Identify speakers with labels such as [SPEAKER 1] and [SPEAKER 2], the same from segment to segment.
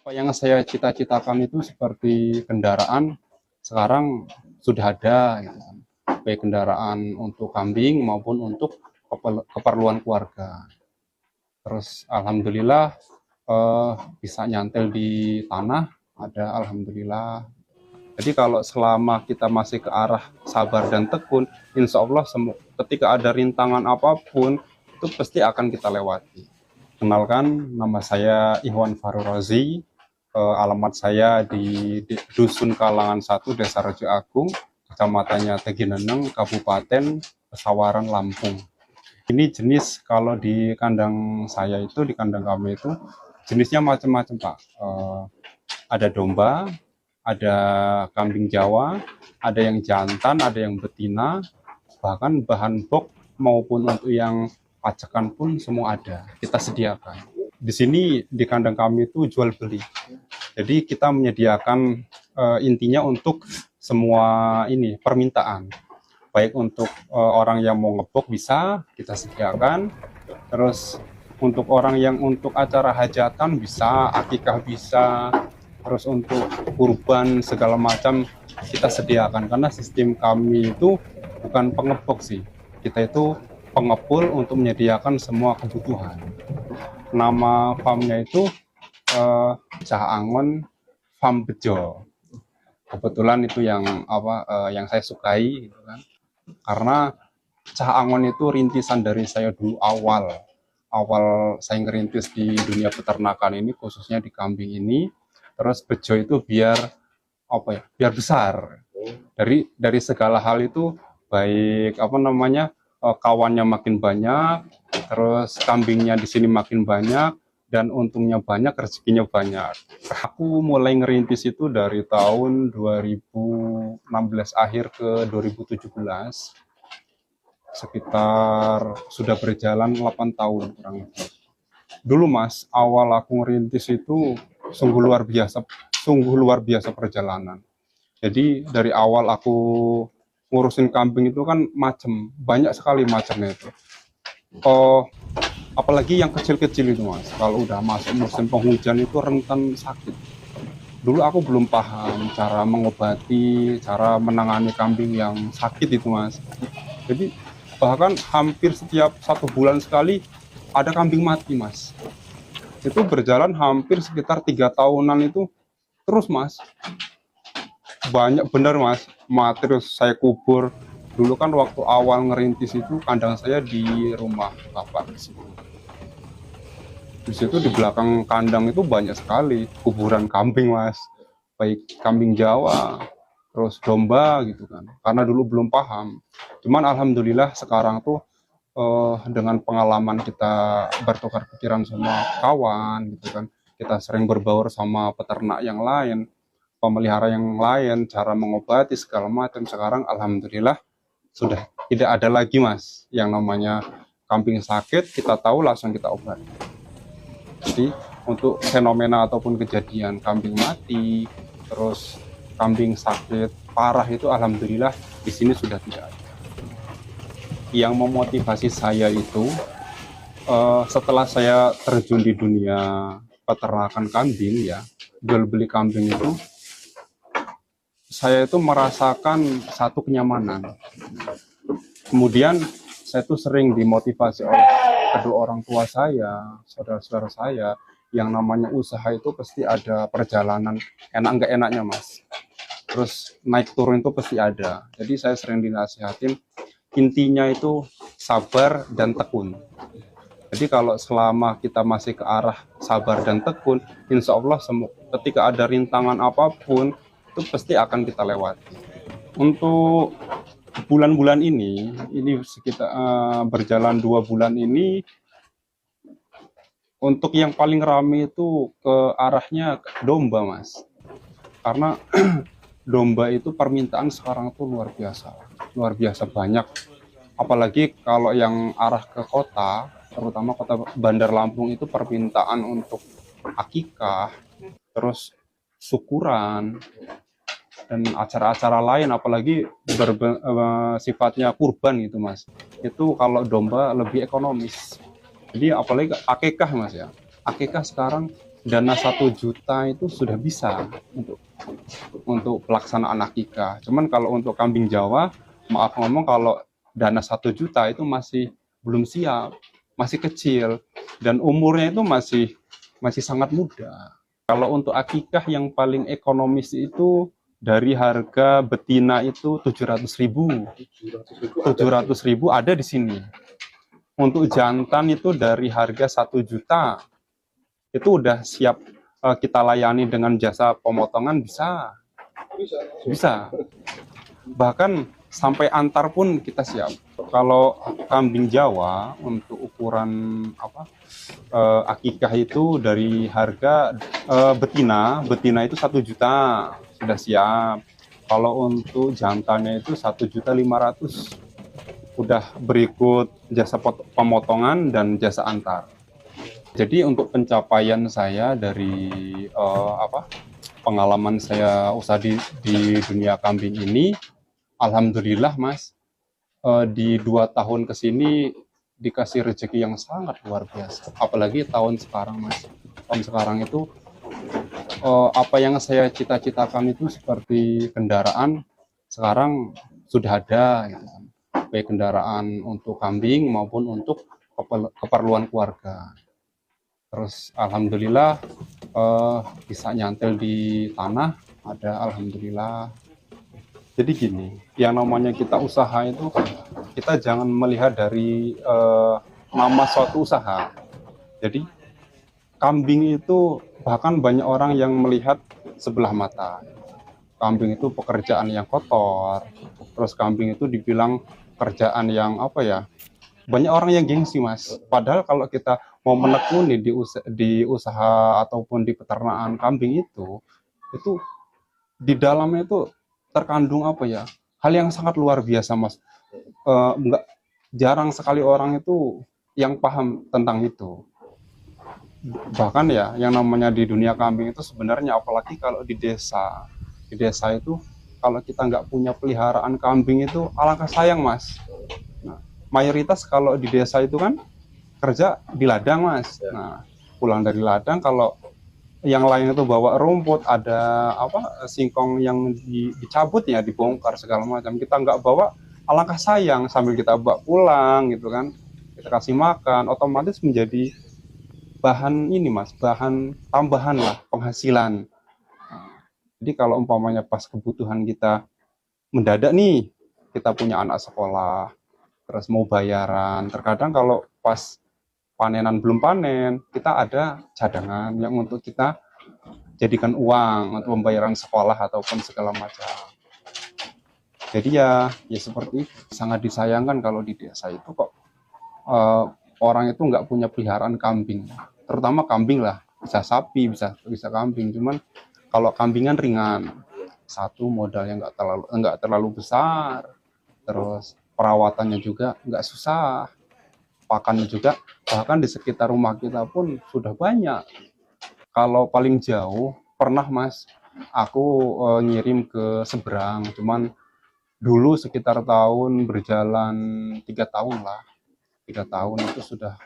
[SPEAKER 1] Apa yang saya cita-citakan itu seperti kendaraan sekarang sudah ada, gitu kan. Baik kendaraan untuk kambing maupun untuk keperluan keluarga. Terus alhamdulillah bisa nyantel di tanah, ada alhamdulillah. Jadi kalau selama kita masih ke arah sabar dan tekun, insya Allah ketika ada rintangan apapun, itu pasti akan kita lewati. Kenalkan, nama saya Ikhwan Fahru Rozi. Alamat saya di Dusun Kalangan 1, Desa Rejo Agung, kecamatannya Tegineneng, Kabupaten Pesawaran, Lampung. Ini jenis kalau di kandang saya itu, di kandang kami itu, jenisnya macam-macam, Pak. Ada domba, ada kambing Jawa, ada yang jantan, ada yang betina, bahkan bahan box maupun untuk yang pajakan pun semua ada, kita sediakan. Di sini di kandang kami itu jual beli. Jadi kita menyediakan intinya untuk semua ini permintaan. Baik untuk orang yang mau ngebok bisa kita sediakan. Terus untuk orang yang untuk acara hajatan bisa, akikah bisa. Terus untuk kurban segala macam kita sediakan, karena sistem kami itu bukan pengebok sih. Kita itu pengepul untuk menyediakan semua kebutuhan. Nama farmnya itu Cah Angon Farm Bejo. Kebetulan itu yang saya sukai, gitu kan. Karena Cah Angon itu rintisan dari saya dulu awal saya ngerintis di dunia peternakan ini, khususnya di kambing ini. Terus Bejo itu biar biar besar. Dari segala hal itu, baik kawannya makin banyak, terus kambingnya di sini makin banyak, dan untungnya banyak, rezekinya banyak. Aku mulai ngerintis itu dari tahun 2016 akhir ke 2017, sekitar sudah berjalan 8 tahun kurang lebih. Dulu Mas, awal aku ngerintis itu sungguh luar biasa perjalanan. Jadi dari awal aku ngurusin kambing itu kan banyak sekali macamnya itu. Apalagi yang kecil-kecil itu Mas, kalau udah masuk musim penghujan itu rentan sakit. Dulu aku belum paham cara mengobati, cara menangani kambing yang sakit itu Mas. Jadi bahkan hampir setiap 1 bulan sekali ada kambing mati Mas. Itu berjalan hampir sekitar 3 tahunan itu terus Mas. Banyak bener Mas, mati terus saya kubur. Dulu kan waktu awal ngerintis itu kandang saya di rumah bapak di situ. Di situ di belakang kandang itu banyak sekali kuburan kambing Mas, baik kambing Jawa, terus domba gitu kan. Karena dulu belum paham. Cuman alhamdulillah sekarang tuh dengan pengalaman kita bertukar pikiran sama kawan gitu kan, kita sering berbaur sama peternak yang lain, pemelihara yang lain, cara mengobati segala macam. Sekarang alhamdulillah sudah tidak ada lagi Mas yang namanya kambing sakit, kita tahu langsung kita obati. Jadi untuk fenomena ataupun kejadian kambing mati, terus kambing sakit parah itu alhamdulillah di sini sudah tidak ada. Yang memotivasi saya itu setelah saya terjun di dunia peternakan kambing ya, jual beli kambing itu, saya itu merasakan satu kenyamanan. Kemudian saya tuh sering dimotivasi oleh kedua orang tua saya, saudara-saudara saya, yang namanya usaha itu pasti ada perjalanan enak nggak enaknya Mas. Terus naik turun itu pasti ada. Jadi saya sering dinasihatin, intinya itu sabar dan tekun. Jadi kalau selama kita masih ke arah sabar dan tekun, insya Allah ketika ada rintangan apapun, itu pasti akan kita lewati. Untuk bulan-bulan ini sekitar berjalan 2 bulan ini, untuk yang paling ramai itu ke arahnya domba Mas. Karena domba itu permintaan sekarang tuh luar biasa banyak. Apalagi kalau yang arah ke kota, terutama kota Bandar Lampung, itu permintaan untuk akikah, terus syukuran, dan acara-acara lain, apalagi sifatnya kurban gitu Mas. Itu kalau domba lebih ekonomis. Jadi apalagi akikah Mas ya. Akikah sekarang dana 1 juta itu sudah bisa untuk pelaksanaan akikah. Cuman kalau untuk kambing Jawa, maaf ngomong, kalau dana 1 juta itu masih belum siap, masih kecil, dan umurnya itu masih sangat muda. Kalau untuk akikah yang paling ekonomis itu dari harga betina itu 700.000. 700.000 ada di sini. Untuk jantan itu dari harga 1 juta itu udah siap kita layani dengan jasa pemotongan, bisa. Bahkan sampai antar pun kita siap. Kalau kambing Jawa untuk ukuran akikah itu dari harga betina itu 1 juta sudah siap. Kalau untuk jantannya itu 1.500.000 udah berikut jasa pemotongan dan jasa antar. Jadi untuk pencapaian saya dari pengalaman saya usaha di dunia kambing ini, alhamdulillah Mas, di 2 tahun ke sini dikasih rezeki yang sangat luar biasa. Apalagi tahun sekarang Mas. Tahun sekarang itu apa yang saya cita-citakan itu seperti kendaraan sekarang sudah ada, gitu kan. Baik kendaraan untuk kambing maupun untuk keperluan keluarga. Terus alhamdulillah bisa nyantel di tanah ada, alhamdulillah. Jadi gini, yang namanya kita usaha itu kita jangan melihat dari nama suatu usaha. Jadi kambing itu bahkan banyak orang yang melihat sebelah mata. Kambing itu pekerjaan yang kotor, terus kambing itu dibilang kerjaan yang banyak orang yang gengsi Mas. Padahal kalau kita mau menekuni di usaha ataupun di peternakan kambing itu di dalamnya itu terkandung hal yang sangat luar biasa Mas. Enggak, jarang sekali orang itu yang paham tentang itu. Bahkan ya yang namanya di dunia kambing itu sebenarnya, apalagi kalau di desa itu kalau kita nggak punya peliharaan kambing itu alangkah sayang Mas. Nah, mayoritas kalau di desa itu kan kerja di ladang Mas. Nah, pulang dari ladang kalau yang lain itu bawa rumput, ada singkong yang dicabut ya, dibongkar segala macam, kita nggak bawa, alangkah sayang. Sambil kita bawa pulang gitu kan, kita kasih makan, otomatis menjadi bahan ini Mas, bahan tambahan lah, penghasilan. Jadi kalau umpamanya pas kebutuhan kita mendadak nih, kita punya anak sekolah, terus mau bayaran, terkadang kalau pas panenan belum panen, kita ada cadangan yang untuk kita jadikan uang untuk pembayaran sekolah ataupun segala macam. Jadi ya seperti itu. Sangat disayangkan kalau di desa itu kok orang itu nggak punya peliharaan kambing, terutama kambing lah, bisa sapi, bisa kambing. Cuman kalau kambingan ringan, satu modalnya nggak terlalu besar, terus perawatannya juga nggak susah, pakannya juga bahkan di sekitar rumah kita pun sudah banyak. Kalau paling jauh pernah Mas, aku ngirim ke seberang, cuman dulu sekitar tahun berjalan 3 tahun lah, 3 tahun itu sudah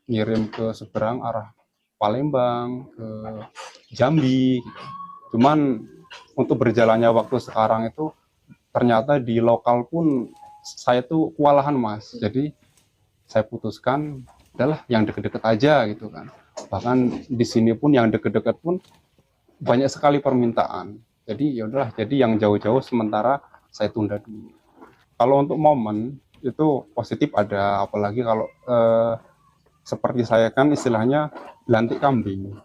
[SPEAKER 1] ngirim ke seberang arah Palembang, ke Jambi gitu. Cuman untuk berjalannya waktu sekarang itu ternyata di lokal pun saya tuh kewalahan Mas. Jadi saya putuskan udahlah yang deket-deket aja gitu kan. Bahkan di sini pun yang deket-deket pun banyak sekali permintaan. Jadi ya udahlah, jadi yang jauh-jauh sementara saya tunda dulu. Kalau untuk momen itu positif ada, apalagi kalau seperti saya kan istilahnya lantik kambing.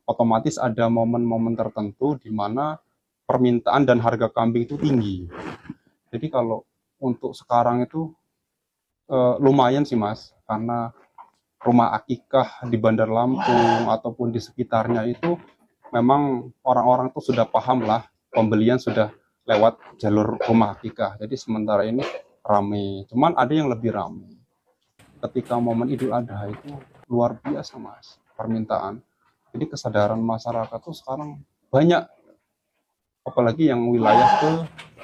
[SPEAKER 1] Otomatis ada momen-momen tertentu di mana permintaan dan harga kambing itu tinggi. Jadi kalau untuk sekarang itu lumayan sih Mas, karena rumah akikah di Bandar Lampung ataupun di sekitarnya itu memang orang-orang tuh sudah paham lah, pembelian sudah lewat jalur rumah akikah. Jadi sementara ini rame. Cuman ada yang lebih rame ketika momen Idul Adha, itu luar biasa Mas permintaan. Jadi kesadaran masyarakat tuh sekarang banyak, apalagi yang wilayah ke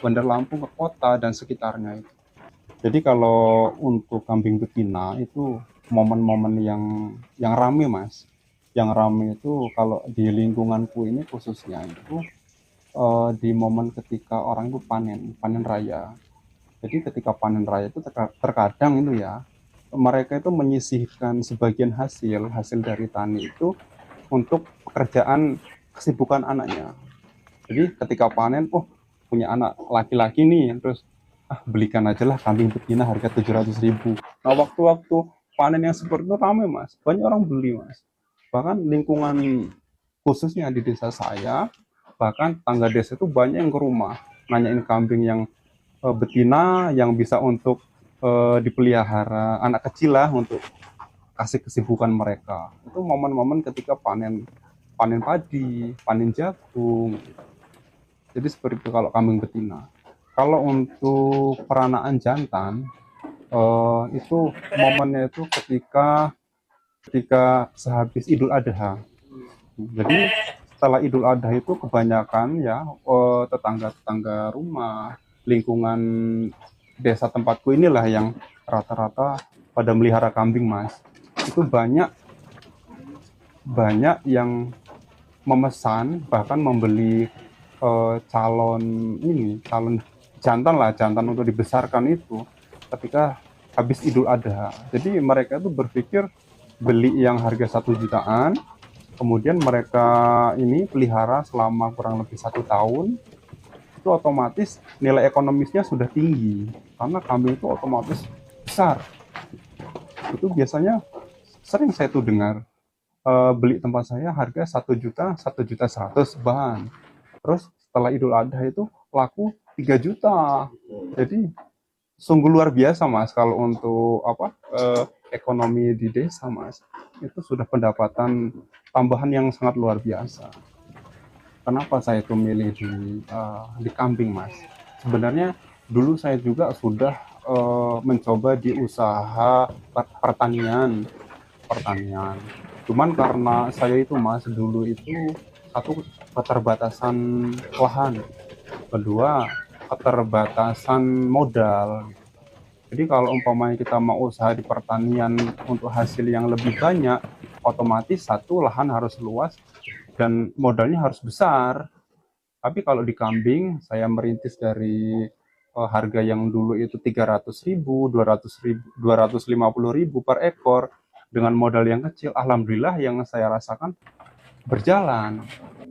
[SPEAKER 1] Bandar Lampung, ke kota dan sekitarnya itu. Jadi kalau untuk kambing betina itu momen-momen yang rame Mas. Yang ramai itu kalau di lingkunganku ini khususnya itu di momen ketika orang itu panen raya. Jadi ketika panen raya itu terkadang itu ya, mereka itu menyisihkan sebagian hasil hasil dari tani itu untuk pekerjaan kesibukan anaknya. Jadi ketika panen, oh punya anak laki-laki nih, terus belikan aja lah kambing betina harga 700.000. Nah waktu-waktu panen yang seperti itu ramai mas, banyak orang beli mas. Bahkan lingkungan khususnya di desa saya, bahkan tangga desa itu banyak yang ke rumah nanyain kambing yang betina yang bisa untuk dipelihara anak kecil lah untuk kasih kesibukan mereka. Itu momen-momen ketika panen panen padi, panen jagung. Jadi seperti itu kalau kambing betina. Kalau untuk peranaan jantan, itu momennya itu ketika ketika sehabis Idul Adha. Jadi setelah Idul Adha itu kebanyakan ya tetangga-tetangga rumah, lingkungan desa tempatku inilah yang rata-rata pada melihara kambing mas. Itu banyak banyak yang memesan bahkan membeli calon calon jantan lah, jantan untuk dibesarkan itu ketika habis Idul Adha. Jadi mereka itu berpikir beli yang harga 1 jutaan, kemudian mereka ini pelihara selama kurang lebih 1 tahun, itu otomatis nilai ekonomisnya sudah tinggi karena kambing itu otomatis besar. Itu biasanya sering saya tuh dengar beli tempat saya harga 1 juta, 1,1 juta bahan. Terus setelah Idul Adha itu laku 3 juta. Jadi sungguh luar biasa mas kalau untuk ekonomi di desa mas. Itu sudah pendapatan tambahan yang sangat luar biasa. Kenapa saya itu milih di kambing mas? Sebenarnya dulu saya juga sudah mencoba di usaha pertanian pertanian. Cuman karena saya itu mas dulu itu satu keterbatasan lahan, kedua keterbatasan modal. Jadi kalau umpamanya kita mau usaha di pertanian untuk hasil yang lebih banyak, otomatis satu lahan harus luas dan modalnya harus besar. Tapi kalau di kambing saya merintis dari harga yang dulu itu 300.000, 200.000, 250.000 per ekor dengan modal yang kecil, alhamdulillah yang saya rasakan berjalan.